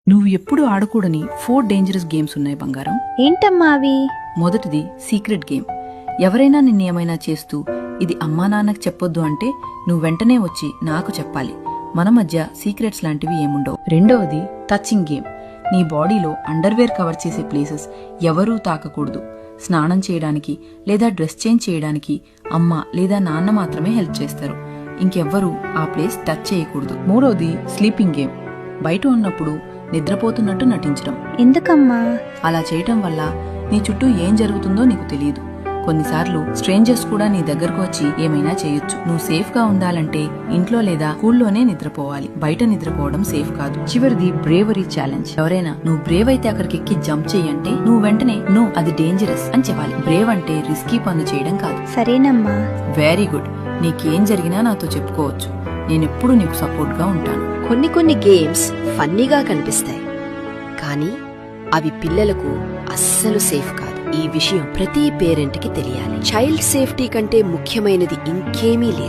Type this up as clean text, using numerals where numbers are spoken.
నువ్వు ఎప్పుడు ఆడకూడని 4 dangerous games ఉన్నాయి బంగారం. ఏంటమ్మా అవి? మొదటిది సీక్రెట్ గేమ్. ఎవరైనా నిన్నేమైనా చేస్తూ ఇది అమ్మా నాన్నకు చెప్పొద్దు అంటే నువ్వు వెంటనే వచ్చి నాకు చెప్పాలి. మన మధ్య సీక్రెట్స్ లాంటివి ఏముండవు. రెండవది టచింగ్ గేమ్. నీ బాడీలో అండర్వేర్ కవర్ చేసే ప్లేసెస్ ఎవరూ తాకకూడదు. స్నానం చేయడానికి లేదా డ్రెస్ చేంజ్ చేయడానికి అమ్మ లేదా నాన్న మాత్రమే హెల్ప్ చేస్తారు. ఇంకెవ్వరూ ఆ ప్లేస్ టచ్ చేయకూడదు. మూడవది స్లీపింగ్ గేమ్. బయట ఉన్నప్పుడు నిద్రపోతున్నట్టు నటించడం. ఎందుకమ్మా? అలా చేయటం వల్ల నీ చుట్టూ ఏం జరుగుతుందో నీకు తెలియదు. కొన్నిసార్లు స్ట్రేంజర్స్ కూడా నీ దగ్గరకు వచ్చి ఏమైనా చేయొచ్చు. నువ్వు సేఫ్ గా ఉండాలంటే ఇంట్లో లేదా స్కూల్లోనే నిద్రపోవాలి. బయట నిద్రపోవడం సేఫ్ కాదు. చివరిది బ్రేవరీ ఛాలెంజ్. ఎవరైనా నువ్వు బ్రేవ్ అయితే అక్కడికి ఎక్కి జంప్ చెయ్యంటే నువ్వు వెంటనే నో అది డేంజరస్ అని చెప్పాలి. బ్రేవ్ అంటే రిస్కీ పనులు చేయడం కాదు. సరేనమ్మా. Very good. నీకేం జరిగినా నాతో చెప్పుకోవచ్చు. నేనెప్పుడు నీకు సపోర్ట్ గా ఉంటాను. కొన్ని గేమ్స్ ఫన్నీగా కనిపిస్తాయి, కానీ అవి పిల్లలకు అస్సలు సేఫ్ కాదు. ఈ విషయం ప్రతి పేరెంట్ కి తెలియాలి. చైల్డ్ సేఫ్టీ కంటే ముఖ్యమైనది ఇంకేమీ లేదు.